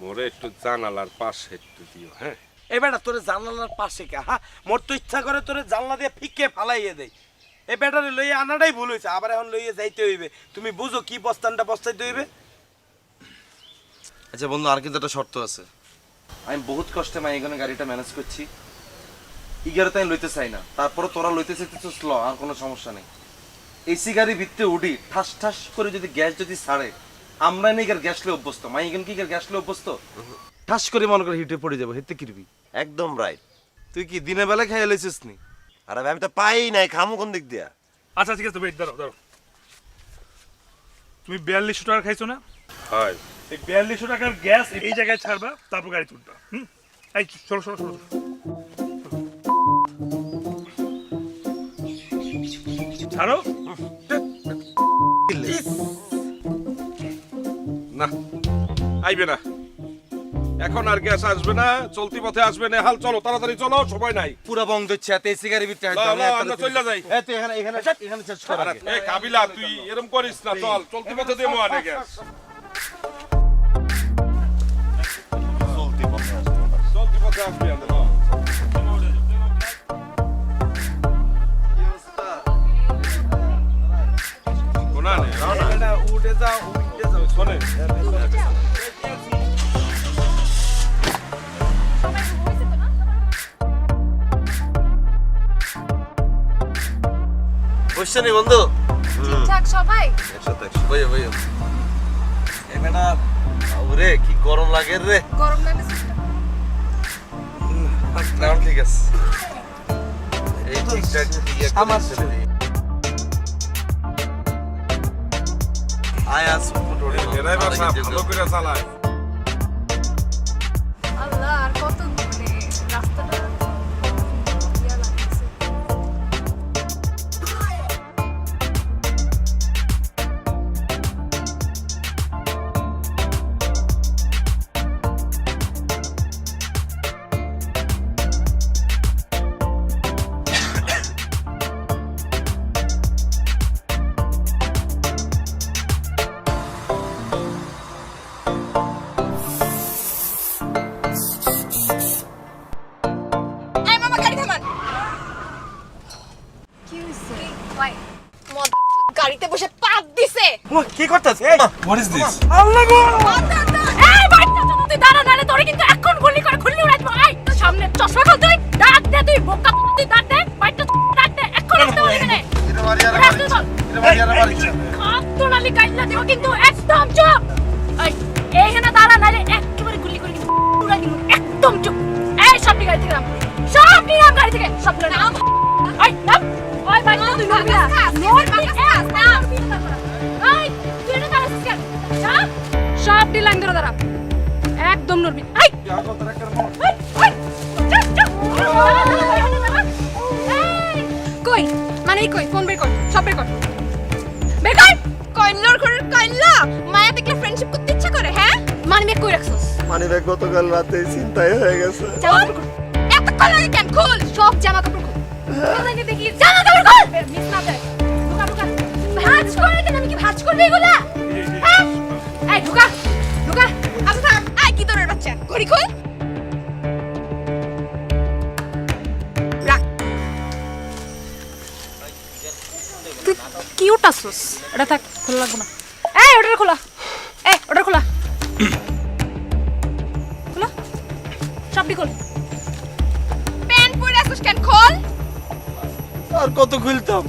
মোরে একটু জানালার পাশে একটু দিও, হ্যাঁ? এই বেটা তোরে জানালার পাশে কে? হ্যাঁ, মোর তো ইচ্ছা করে তোরে জানলা দিয়ে ফিকে ফালাইয়ে দেয়। এই বেটারে লইয়ে আনাটাই ভুল হয়েছে, আবার এখন লইয়ে যাইতে হইবে। তুমি বুঝো কি বস্তানটা বস্তাইতে হইবে। আচ্ছা বন্ধু, আর কিন্তু একটা শর্ত আছে। আমি বহুত কষ্টে এখানে গাড়িটা ম্যানেজ করছি, ইগারতে আমি লইতে চাই না, তারপরে তোরা লইতে চাইতেছিস ল, আর কোনো সমস্যা নেই। এসি গাড়ি ভিতরে উঠি ঠাস ঠাস করে যদি গ্যাস যদি ছাড়ে, আমরা নেই গ্যাস লে অভ্যস্ত, এখানে কি গ্যাস লে অভ্যস্ত, ঠাস করে মনে করে হিটে পড়ে যাবো, হেতে কিরবি। একদম রাইট। তুই কি দিনের বেলা খাইয়ে লইছিস নি? আরে ভাই আমি তো পাই নাই, খামু কোন দিক দিয়া? আচ্ছা ঠিক আছে, ওয়েট, দাঁড়াও। তুমি 4200 টাকা খাইছো না? হয়। এই 4200 টাকার গ্যাস এই জায়গায় ছাড়বা, তারপর গাড়ি তুলবা। এই চলো চলো চলো। ছাড়ো। না, আইবে না, এখন আর গ্যাস আসবে না, চলতি পথে আসবে না। হাল চলো, তাড়াতাড়ি চলো, সময় নাই। পুরা বন্ধ হচ্ছে, এত এসি গাড়ি ভিতরে আমরা চলে যাই। তুই এখানে এখানে এখানে চেঞ্জ কর আগে। এ কাবিলা, তুই এরকম করিস না, চল চলতি পথে দেবো আনে গ্যাস। চলতি পথে আসবি আমরা। শোনা নে, বেটা উঠে যাও, উঠে যাও। শোনে। বুঝছো নি বন্ধু? ঠিকঠাক সবাই? বইও বইও। এই বেটা, ওরে কি গরম লাগে রে। গরম লাগে নাম ঠিক আছে। এই ঠিকঠাক ইয়ে আমার করে ছেড়ে দিই। আয় আসুন মোটরে। ড্রাইভার সাহেব ভালো করে চালায়। আল্লাহ, আর কত মানে রাস্তাটা ইয়া লাগতেছে। এই মামা, গাড়ি থামান। কি হইছে? ওই মদা গাড়িতে বসে পাত দিছে। ও কি করতেছ? এই হোয়াট ইজ দিস? আল্লাহ গো! এই বাইকটা তো তুই দাঁড়া, নালে তোরে কিন্তু এখন গুলি করে খুললি উড়াই দেব। এই সামনে চশমা খোল, তুই ডাক দে, তুই বোকা, তুই ডাক দে, বাইকটা ডাক দে, এখন আসতে বলবি না। এটা বাড়ি আর রাস্তা চল। বাড়ি আর বাড়ি। খাতনালি গাইলা দেব কিন্তু, একদম চুপ। এই এইখানে দাঁড়া, নালে একেবারে গুলি করে কিন্তু উড়াই দিব। একদম চুপ। এই সব গাড়ি থেকে নাম, সব নাম গাড়ি থেকে, সব নাম। এই নাম, ওই বাইকটা তুই নড়বি না, নড়বি নাম। এই তুই এটা দাঁড়াছিস কেন? সব লাইন ধরে দাঁড়া, একদম নড়বি। এই কই মানে কই, ফোন বের কর, সব বের কর, বের কর। কইনলোর করে কইনলা মায়া দেখলে ফ্রেন্ডশিপ করতে ইচ্ছা করে, হ্যাঁ? মানে মে কই রাখছস? মানে ভাই গতকাল রাতে চিন্তাই হয়ে গেছে। জামা কাপড় খোল। এত কলারে কেন? খোল সব জামা কাপড় খোল। কোথায় দেখি জামা কাপড় খোল, মিস না দেখ। ঢুকা ঢুকা, ভাঁজ করে কেন? আমি কি ভাঁজ করব এগুলা? হ্যাঁ, এই ঢুকা ঢুকা। আচ্ছা থাম, আই কি তোর বাচ্চা, ঘড়ি খোল। রাখ। তুই কি উঠাছস? এটা থাক, খোলা লাগবে না। এই ওটা খোলা, এই ওটা খোলা, খোলা সবটি খোল। প্যান্ট পরে আসছিস কেন? খোল। আর কত খুলতাম?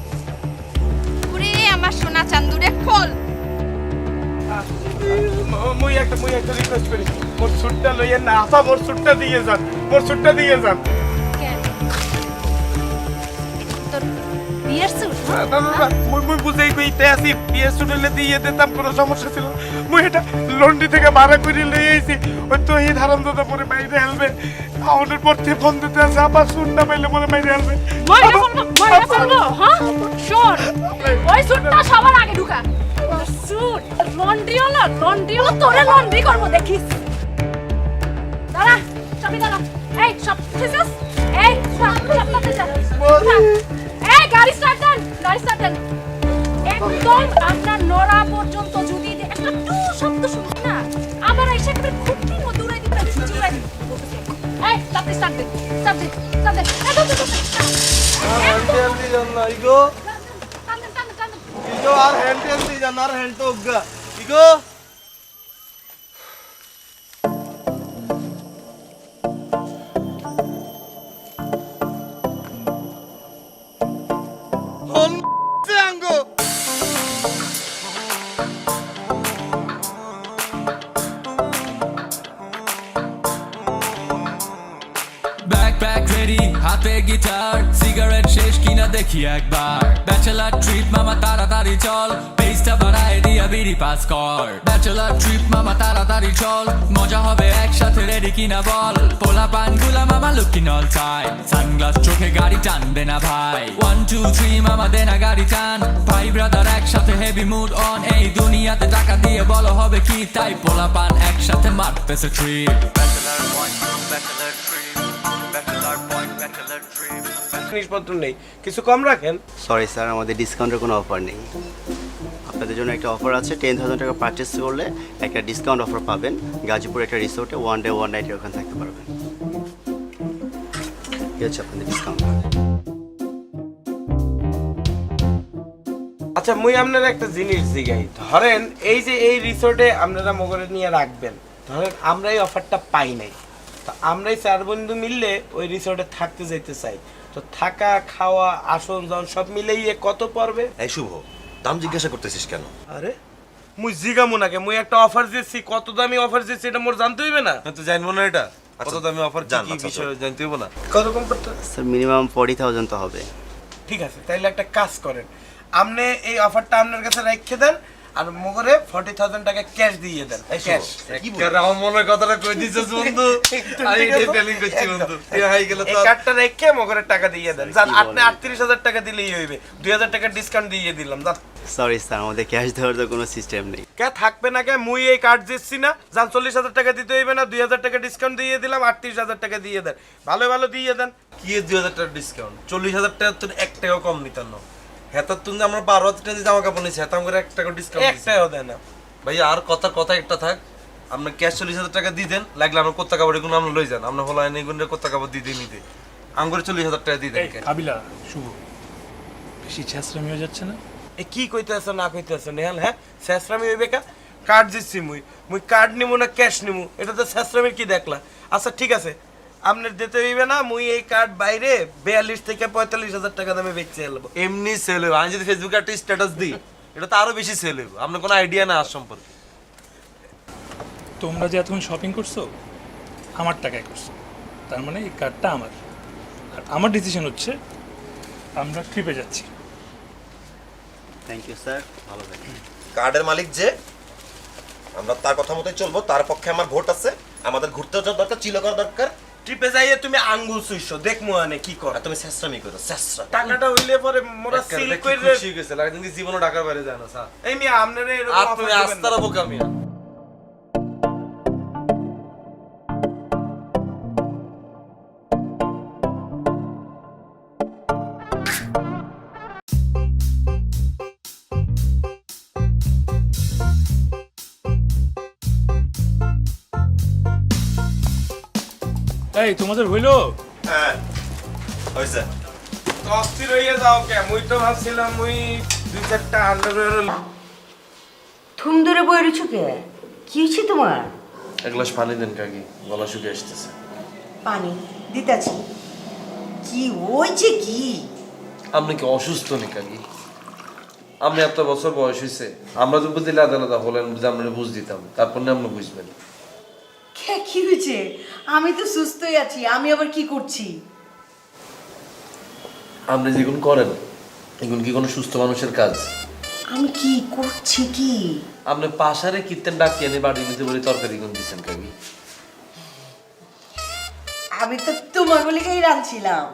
ওরে আমার সোনা চান্দুরে, খোল। মুই একটা রিকোয়েস্ট করি, মোর সুটটা লইয়েন না। আপা মোর সুটটা দিয়ে যান, মোর সুটটা দিয়ে যান। কেন? তোর বিয়ের স্যুট? মুই বুঝেই কইতে আসি, বিয়ে সুট হইলে দিয়ে দিতাম, কোনো সমস্যা ছিল। মুই এটা লন্ডি থেকে ভাড়া করে লই আইছি। ওই তো এই ধারণ দাদা পরে বাইরে হেলবে, আমাদের পড়তে ফোন দিতে আছে, আবার সুট না পাইলে মনে বাইরে হেলবে। মাইরা ফেলবো, হ্যাঁ? শোন, ওই স্যুটটা সবার আগে ঢুকা। স্যুট লন্ড্রিওয়ালা তোরে লন্ড্রি করবো, দেখিস। দাঁড়া, চাবি দাঁড়া। এই সব ফেসাস, এই সব ফেসাস। এই গাড়ি স্টার্ট দেন, গাড়ি স্টার্ট দেন। একদম আপনার নড়া পর্যন্ত যদি একটা টু শব্দ শুনি না, আমার এসে একবার খুঁটির মতো না ইগো টানেন টানেন টানেন ইগো আর হ্যান্ড টেন দি জান আর হ্যান্ড তো উগা ইগো হন আঙ্গো ব্যাকপ্যাক রেডি হাতে গিটার সিগারেট শেষ কিনা দেখি একবার ব্যাচেলার ট্রিপ মামা তাড়াতাড়ি চল পেজটা বাড়ায় দিয়া বিড়ি পাস কর ব্যাচেলার ট্রিপ মামা তাড়াতাড়ি চল মজা হবে একসাথে রেডি কিনা বল পোলা পানগুলা মামা লুকিং অল চাই সানগ্লাস চোখে গাড়ি টানবে না ভাই 1 2 3 মামা দে না গাড়ি টান ভাই ব্রাদার একসাথে হেভি মুড অন এই দুনিয়াতে টাকা দিয়ে বলো হবে কি তাই পোলা পান একসাথে মারতেছে trip bachelor one bachelor trip জিনিসপত্র নেই, কিছু কম রাখেন। সরি স্যার, আমাদের ডিসকাউন্টের কোনো অফার নেই। আপনাদের জন্য একটা অফার আছে, 10,000 টাকা পারচেস করলে একটা ডিসকাউন্ট অফার পাবেন। গাজীপুর একটা রিসোর্টে 1 ডে 1 নাইট ওখানে থাকতে পারবেন। কি হচ্ছে আপনাদের ডিসকাউন্ট? আচ্ছা মুই আপনারা একটা জিনিস জিগাই, ধরেন এই যে এই রিসোর্টে আপনারা মগরে নিয়ে রাখবেন, ধরেন আমরা এই অফারটা পাই নাই, তো আমরা এই 4 বন্ধু মিললে ওই রিসোর্টে থাকতে যাইতে চাই, তো থাকা খাওয়া আসন জন সব মিলেই কত পড়বে? এই শুভ, দাম জিজ্ঞাসা করতেছিস কেন? আরে মুই জিগামু নাকি, মুই একটা অফার দিচ্ছি, কত দামি অফার দিচ্ছি এটা মোর জানতে হইবে না? তো জানবো না এটা কত আচ্ছা, দামি অফার জান, কি আচ্ছা, বিষয় জানতে হবে না? কত কম পড়তে? স্যার মিনিমাম 40,000 তো হবে। ঠিক আছে, তাইলে একটা কাজ করেন, আপনি এই অফারটা আপনার কাছে রেখে দেন আর মগরে 40,000 টাকা ক্যাশ দিয়ে দেন। ক্যাশ আমার মনের কথাটা কই দিছিস বন্ধু, আমি এটাই প্ল্যানিং করছি বন্ধু। তুই হাই গেল এই তো কার্ডটা রেখে মগরে টাকা দিয়ে দেন। জান আপনি 38,000 টাকা দিলেই হইবে, 2,000 টাকা ডিসকাউন্ট দিয়ে দিলাম। জান সরি স্যার, আমাদের ক্যাশ দেওয়ার তো কোনো সিস্টেম নেই। কে থাকবে না কে, মুই এই কার্ড দিচ্ছি না, জান 40,000 টাকা দিতে হইবে না, 2,000 টাকা ডিসকাউন্ট দিয়ে দিলাম, 38,000 টাকা দিয়ে দেন, ভালো ভালো দিয়ে দেন। কি 2,000 টাকা ডিসকাউন্ট? 40,000 টাকা তোর 1 টাকাও কম নিতাম না। হেতার তুমি আমরা 12,000 টাকা জামা কাপড় নিছি, হেতাম করে 1 টাকা ডিসকাউন্ট দিছি। একটাও দেন না ভাই আর কথা একটা থাক, আপনি ক্যাশ 40,000 টাকা দিয়ে দেন, লাগলে আমরা কোত্তা কাপড় এগুলো আমরা লই যান, আমরা হলো আইন এগুলো কোত্তা কাপড় দিয়ে নিতে আঙ্গুরে 40,000 টাকা দিয়ে দেন। কাবিলা শুভ বেশি ছেঁচড়ামি হয়ে যাচ্ছে না? এ কি কইতেছ না কইতেছ নেহাল? হ্যাঁ শেষরামি হইবে কা? কার্ড দিচ্ছি মুই কার্ড নিমু না ক্যাশ নিমু, এটা তো শেষরামির কি দেখলা? আচ্ছা ঠিক আছে, আপনার দিতে হইবে না, মুই এই কার্ড বাইরে 42 থেকে 45,000 টাকা দামে বেচতে এলবো। এমনি সেল হবে, আমি যদি ফেসবুকে একটা স্ট্যাটাস দিই এটা তো আরো বেশি সেল হবে। আপনার কোনো আইডিয়া না আর সম্পর্কে? তোমরা যে এতক্ষণ শপিং করছো আমার টাকায় করছো, তার মানে এই কার্ডটা আমার, আর আমার ডিসিশন হচ্ছে আমরা ট্রিপে যাচ্ছি। থ্যাংক ইউ স্যার, ভালো থাকবেন। কার্ডের মালিক যে, আমরা তার কথা মতোই চলবো। তার পক্ষে আমার ভোট আছে। আমাদের ঘুরতেও যাওয়ার দরকার, চিল করার দরকার। ট্রিপে যাইয়ে তুমি আঙ্গুল সুইছো, দেখমু আনে কি কর। আর তুমি শেষরামি করো, শেষরা। টাকাটা হইলে পরে মোরা সিল কইরে খুশি গেছে লাগে, কিন্তু জীবনে ঢাকার বাইরে যায় না স্যার। এই মিয়া আপনারে এরকম আর offer তুমি দিবেন না। আস্তারা বোকা মিয়া। এই তোমাদের হইলো? হ্যাঁ হয়েছে। তো অস্থির হইয়া যাও কে? মুই তো ভাবছিলাম মুই 2-4টা আন্ডারওয়্যার থুম ধরে বই রয়েছো কে? কি হয়েছে তোমার? এক গ্লাস পানি দেন কাকি, গলা শুকিয়ে আসতেছে। পানি দিতেছি। কি হয়েছে কি? আপনি কি অসুস্থ নি কাকি? আপনি এত বছর বয়স হয়েছে, আমরা যদি দিলে আলাদা আলাদা হলেন যে আমরা বুঝ দিতাম, তারপর না আপনি বুঝবেন। কে কি হয়েছে? আমি তো সুস্থই আছি, আমি আবার কি করছি? আপনি যেগুলো করেন এগুলো কি কোনো সুস্থ মানুষের কাজ? আমি কি করছি কি? আপনি পাশারে কীর্তেন ডাকি এনে বাড়ির মধ্যে বলে তরকারি গুণ দিচ্ছেন কাকি। আমি তো তোমার বলে রাঁধছিলাম,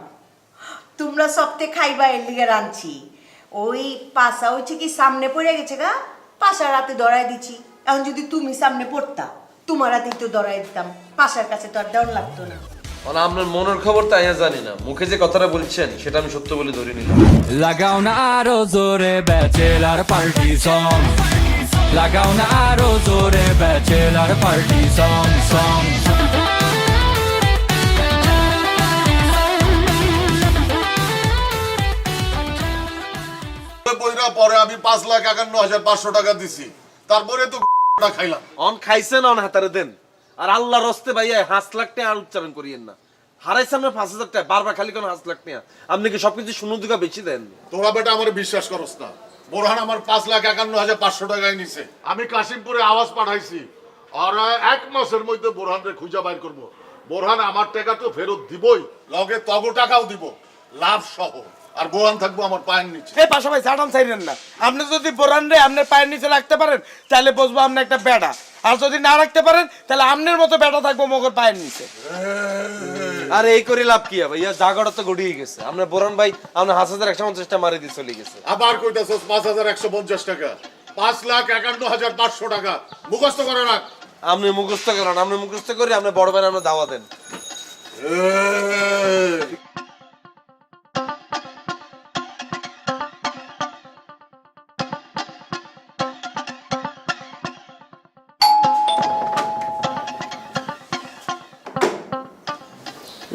তোমরা সপ্তাহে খাইবা এর লিগে রাঁধছি। ওই পাশা হচ্ছে কি সামনে পড়ে গেছে গা, পাশা রাতে দড়াই দিচ্ছি। এখন যদি তুমি সামনে পড়তা, তোমার হাতেই তো দড়াই দিতাম, পাশার কাছে তো আর দেওয়ার লাগতো না। মানে আপনার মনের খবর তাই জানি না, মুখে যে কথাটা বলছেন সেটা আমি সত্য বলে ধরে নিলাম। লাগাও না আরো জোরে ব্যাচেলার পার্টি সং, লাগাও না আরো জোরে ব্যাচেলার পার্টি সং সং। না পরে আমি 5,51,500 টাকা দিছি, তারপরে তো খাইলাম। অন খাইছেন অন হাতারে দেন, আর আল্লাহর রস্তে ভাইয়া 5 লাখ টাকা আর উচ্চারণ করিয়েন না। হারাইছে আমরা 5,000 টাকা, বারবার খালি কোন 5 লাখ টাকা। আপনি কি সবকিছু শূন্য দিকা বেশি দেন? তোরা বেটা আমার বিশ্বাস করস না। বোরহান আমার 5,51,500 টাকায় নিছে। আমি কাশিমপুরে আওয়াজ পাঠাইছি, আর 1 মাসের মধ্যে বোরহানরে খুঁজে বাইর করব। বোরহান আমার টাকা তো ফেরত দিবই, লগে তগো টাকাও দিব, লাভ সহ। আর বোরহান থাকবো আমার পায়ের নিচে। এই পাশা ভাই সাডান চাইলেন না। আপনি যদি বোরান রে আপনার পায়ের নিচে রাখতে পারেন তাহলে বুঝবো আপনি একটা বেড়া, আর যদি না রাখতে পারেন তাহলে আপনার মতো বেড়া থাকবো মগর পায়ের নিচে। আর এই করে লাভ কি ভাইয়া? জাগড়া তো গড়িয়ে গেছে। আমরা বোরান ভাই আমরা 5,150 টাকা মারি দিয়ে চলে গেছে। আবার কইতাছস 5,150 টাকা, 5,51,500 টাকা মুখস্থ করে রাখ। আপনি মুখস্থ করেন, আপনি মুখস্থ করে আপনি বড় ভাই আমরা দাওয়া দেন।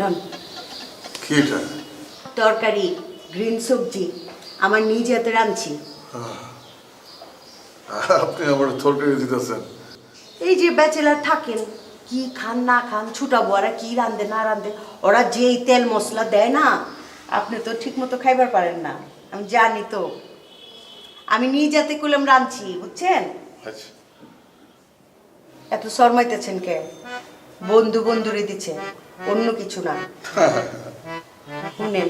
লন, কি এটা? তরকারি, গ্রিন সবজি আমার নিজ হাতে রাঁধছি। আপনি আমার তরকারি দিতেছেন? এই যে ব্যাচেলার থাকেন, কি খান না খান, ছুটাবো ওরা কি রান্ধে না রান্ধে, ওরা যেই তেল মশলা দেয় না, আপনি তো ঠিক মতো খাইবার পারেন না, আমি জানি তো। আমি নিজ হাতে করলাম রাঁধছি, বুঝছেন? আচ্ছা, এত শর্মাইতেছেন কে? বন্ধু বন্ধুরে দিচ্ছে, অন্য কিছু না। শুনেন,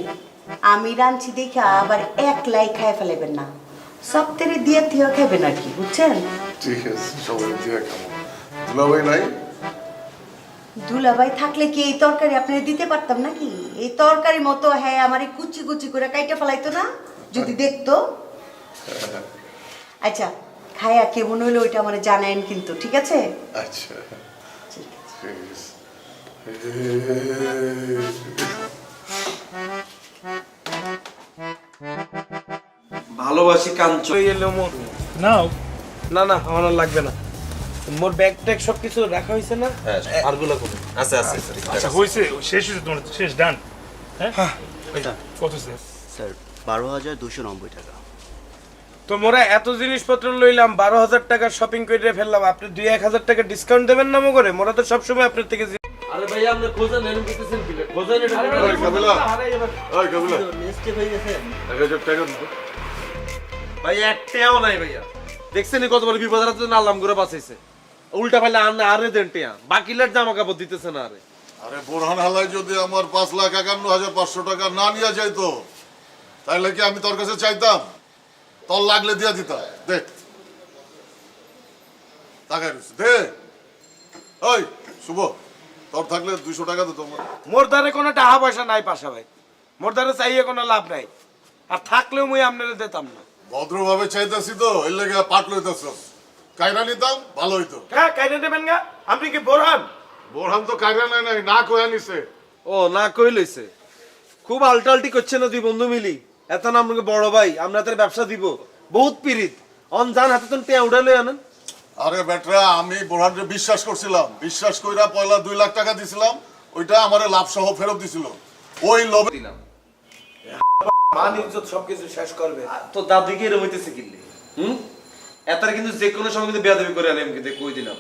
আমি রাঁধছি দেখে আবার একলাই খাই ফেলেবেন না, সপ্তাহে দিয়ে দিয়ে খাইবেন আর কি, বুঝছেন? ঠিক আছে, সবাই দিয়ে খাবো। দুলাভাই নাই? দুলাভাই থাকলে কি এই তরকারি আপনার দিতে পারতাম নাকি? এই তরকারি মতো হ্যাঁ আমার কুচি কুচি করে কাইটা ফেলাইতো না যদি দেখতো। আচ্ছা, খায়া কেমন হইলো ওইটা আমার জানায়েন কিন্তু, ঠিক আছে? আচ্ছা, ঠিক আছে। ঠিক আছে। ভালোবাসি কাঞ্চন। এলো মোর নাও। না না আমার আর লাগবে না। মোর ব্যাগ ট্যাগ সব কিছু রাখা হয়েছে না? আরগুলো কোন? আছে আছে। আচ্ছা হয়েছে, শেষ হয়েছে, তোমার শেষ ডান। হ্যাঁ কত স্যার? স্যার 12,290 টাকা। তো মোরা এত জিনিসপত্র লইলাম, 12,000 টাকার শপিং করে ফেললাম, আপনি 2-1,000 টাকা ডিসকাউন্ট দেবেন না মগরে? মোরা তো সবসময় আপনার থেকে আরে ভাইয়া আপনি খোঁজেন, এনে দিতেছেন কি? খোঁজেন এটা। ওই কাবিলা, ওই কাবিলা, নেক্সট হয়ে গেছে। 1,000 টাকা দিতে। ভাই একটাও নাই ভাইয়া। দেখছেন কত বড় বিপদ রাতে না আল্লাম করে বাঁচাইছে। উল্টা পাল্লা আরে দেন টিয়া, বাকিলার জামা কাপড় দিতেছে না। আরে আরে বোরহান হালাই যদি আমার 5,51,500 টাকা না নিয়ে যাইতো, তাহলে কি আমি তোর কাছে চাইতাম? তোর লাগলে দিয়া দিতাম। দে টাকা দে। ওই শুভ, তোর থাকলে 200 টাকা দে তোমার। মোর দ্বারে কোনো টাকা পয়সা নাই পাশা ভাই, মোর দ্বারে চাইয়ে কোনো লাভ নাই, আর থাকলেও মুই আপনারে দিতাম না। ভদ্রভাবে চাইতাছি তো, এর লেগে পাট লইতাছস। কাইরা নিতাম ভালো হইতো। হ্যাঁ কাইনে দেবেন গা? আপনি কি বোরহান? বোরহান তো কাইরা নাই, নাই না কইয়া নিছে। ও না কই লইছে। খুব আলটালটি করছে না দুই বন্ধু মিলি। এত না আমাকে বড় ভাই, আমরা তার ব্যবসা দিব, বহুত পিরিত অন জান হাতে তুমি টিয়া উড়ালে আনেন। আরে বেটরা, আমি বোরহানকে বিশ্বাস করছিলাম, বিশ্বাস কইরা পয়লা 2 লাখ টাকা দিছিলাম, ওইটা আমারে লাভ সহ ফেরত দিছিল। ওই লোভে দিলাম মান ইজ্জত সবকিছু শেষ করবে। তো দাদিকে এরকম হইতেছে কিনলে। এতার কিন্তু যে কোনো সময় কিন্তু বেয়াদবি করে আলেম কিন্তু কই দিলাম।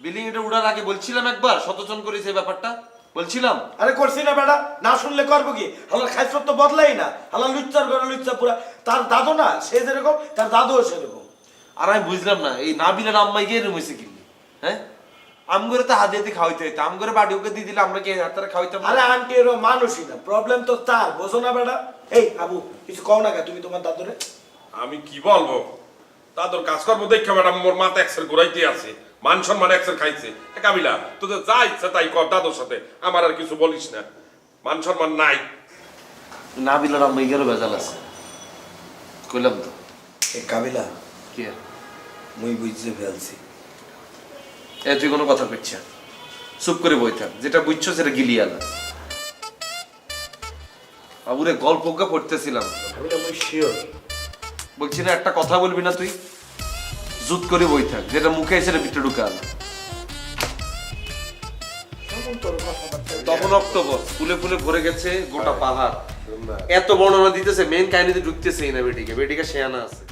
বিল্ডিং এটা উড়ার আগে বলছিলাম একবার সচেতন করেছে এই ব্যাপারটা, বলছিলাম। আরে করছি না বেটা, না শুনলে করবো কি? হালার খাইছত তো বদলাই না, হালার লুচ্চার করে লুচ্চা পুরা। তার দাদু না সে যেরকম, তার দাদুও সেরকম। আর আমি বুঝলাম না এই নাবিলার আম্মাই গিয়ে এরকম হয়েছে কিনলে। হ্যাঁ আমগরে তো হাতে হাতে খাওয়াইতে হইতো, আমগরে বাড়ি ওকে দিয়ে দিলে আমরা কি হাতে খাওয়াইতাম? আরে আন্টি এরও মানুষই না, প্রবলেম তো তার, বোঝো না বেটা? এই আবু কিছু কও না কে তুমি তোমার দাদুরে? আমি কি বলবো, তাদের কাজকর্ম দেখে ম্যাডাম মোর মাথা এক্সের ঘুরাইতে আছে, মান সম্মান এক্সের খাইছে। কাবিলা তোদের যা ইচ্ছা তাই কর দাদুর সাথে, আমার আর কিছু বলিস না, মান সম্মান নাই। নাবিলার আম্মাই গেরও বেজাল আছে কইলাম তো। এই কাবিলা কি মুই বুঝতে ফেলছি। এ তুই কোনো কথা কইছ না, চুপ করে বই থাক, যেটা বুঝছো সেটা গিলিয়ে আলা। বাবুরে গল্প পড়তেছিলাম, কাবিলা মুই শিওর। বলছি না একটা কথা বলবি না তুই, জুত করে বই থাক, যেটা মুখে এসে ভিতরে ঢুকে আলা। তখন অক্টোবর, ফুলে ফুলে ভরে গেছে গোটা পাহাড়, এত বর্ণনা দিতেছে, মেন কাহিনীতে ঢুকতেছেই না। বেটিকে শেয়ানা আছে।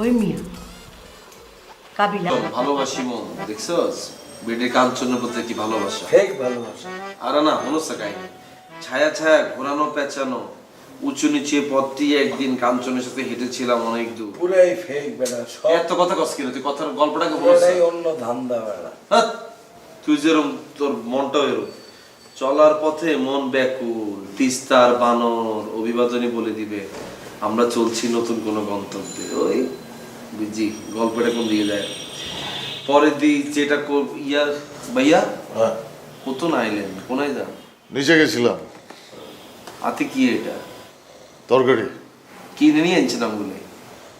ওই মিয়া কাবিলা ভালোবাসি মন, দেখছস বেটির কাঞ্চনের প্রতি কি ভালোবাসা। ফেক ভালোবাসা। আরে না, হলুসা কাহিনী, ছায়া ছায়া ঘোরানো পেঁচানো, উঁচু নিচে পথটি একদিন কাঞ্চনের সাথে হেঁটেছিলাম অনেক দূর। পুরাই ফেক বেটা, সব এত কথা কস কিনা, তুই কথার গল্পটাকে বলছিস। পুরাই অন্য ধান্দা বেটা। হাত, তুই যেরকম তোর মনটাও এরকম। চলার পথে মন ব্যাকুল, তিস্তার বানর অভিবাদনী বলে দিবে আমরা চলছি নতুন কোনো গন্তব্যে। ওই বুঝি গল্পটা কোন দিকে যায়। পরের দিক যেটা ইয়ার ভাইয়া কত না আইলেন, কোনায় যান? নিচে গেছিলাম, হাতে কি এটা? তরকারি। কিনে নিয়ে আনছেন আমগুলো?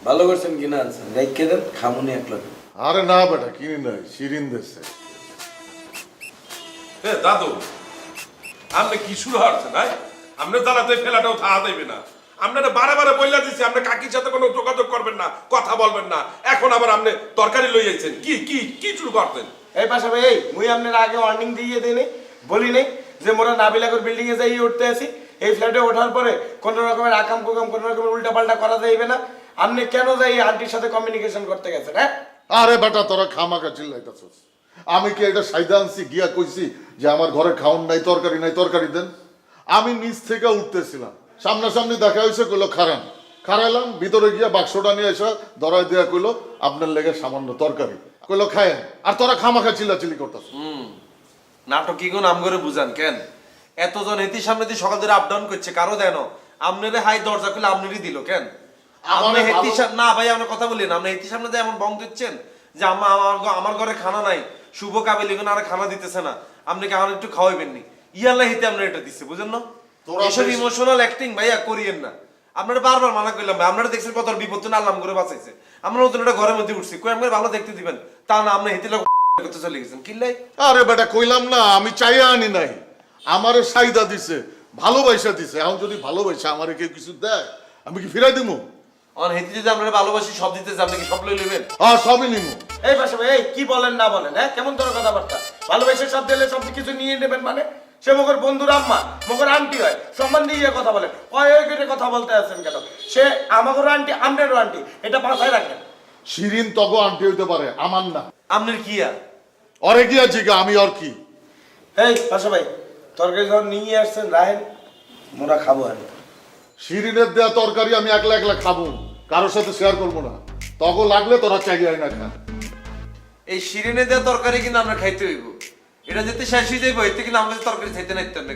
ভালো করছেন কিনা আনছেন, রেখে দেন খামুনি এক লগে। আরে না বেটা, কিনি নাই, শিরিন দেশে। দাদু আপনি কি শুরু হচ্ছে নাই? আপনি জানাতে ফেলাটাও থাকা দেবে না। আপনারা বারে বারে বইলা দিচ্ছি আপনি কাকির সাথে কোনো যোগাযোগ করবেন না, কথা বলবেন না। এখন আবার আপনি তরকারি লই আইছেন, কি কি কি শুরু করতেন? এই পাশে ভাই, এই মুই আপনার আগে ওয়ার্নিং দিয়ে দেই নাই, বলি নাই যে মোরা নাবিলাগর বিল্ডিং এ যাই উঠতে আসি, এই ফ্ল্যাটে ওঠার পরে কোনো রকমের আকাম কুকাম কোনো রকমের উল্টা পাল্টা করা যাইবে না। আপনি কেন যাই আন্টির সাথে কমিউনিকেশন করতে গেছেন? হ্যাঁ আরে বেটা, তোরা খামাকা চিল্লাইতাছস। আমি কি এটা সাইদা আনছি গিয়া কইছি যে আমার ঘরে খাওন নাই, তরকারি নাই, তরকারি দেন? আমি নিচ থেকে উঠতেছিলাম, সামনাসামনি দেখা হয়েছে, কইলো খারান। খারাইলাম, ভিতরে গিয়া বাক্সটা নিয়ে এসে ধরাই দিয়া কইলো আপনার লেগে সামান্য তরকারি, কইলো খায়েন। আর তোরা খামাকা চিল্লাচিল্লি করতেছ। নাটক কি নাম করে বুঝান কেন? এতজন এতির সামনে দিয়ে সকাল ধরে আপ ডাউন করছে, কারো দেন আপনারে হাই দরজা খুলে আপনারই দিল কেন? আপনি হেতির সামনে না ভাই, আমরা কথা বলি না, আপনি হেতির সামনে দিয়ে এমন বং দিচ্ছেন যে আমার ঘরে খানা নাই, শুভ কাবিল এগুলো আর খানা দিতেছে না, আপনি কি আমার একটু খাওয়াইবেন নি? ইয়াল্লা হিতে আপনার এটা দিচ্ছে, বুঝেন না? এসব ইমোশনাল অ্যাক্টিং ভাইয়া করিয়েন না। আপনারা বারবার মানা করলাম ভাই, আপনারা দেখছেন কত বিপদ না আল্লাহ করে বাঁচাইছে। আমরা নতুন একটা ঘরের মধ্যে উঠছি, কই আমাকে ভালো দেখতে দিবেন, তা না আপনি হেতিলা করতে চলে গেছেন কিল্লাই। আরে বেটা, কইলাম না আমি চাইয়া আনি নাই, আমারে সাইদা দিছে, ভালোবাসা দিছে। এখন যদি ভালোবাসা আমারে কেউ কিছু দেয়, আমি কি ফিরাই দিমু? অন হেতি যদি আমরা ভালোবাসি সব দিতেছে, আপনি কি সব লই নেবেন? হ্যাঁ, সবই নিমু। এই পাশে ভাই, এই কি বলেন না বলেন, হ্যাঁ কেমন ধরো কথাবার্তা? ভালোবেসে সব দিলে সব কিছু নিয়ে নেবেন মানে? সে মগর বন্ধুর আম্মা, মগর আন্টি হয়, সম্মান দিয়ে কথা বলেন। ওই কেটে কথা বলতে আছেন কেন? সে আমাগর আন্টি, আমনেরও আন্টি, এটা মাথায় রাখেন। শিরিন তগো আন্টি হইতে পারে, আমার না। আপনার কি আর অরে কি আছে, আমি আর কি? এই পাশে ভাই, তরকারি যখন নিয়ে আসছেন রাহেন, মোরা খাবো। আর শিরিনের দেয়া তরকারি আমি একলা একলা খাবো, কারোর সাথে শেয়ার করবো না। তগো লাগলে তোরা চাইয়াই না খা। এই শিরিনে দেওয়া তরকারি কিন্তু আমরা খাইতে হইব, এটা যেতে শেষ হয়ে যাইব, এতে কিন্তু আমাদের তরকারি খাইতে নাইতে না।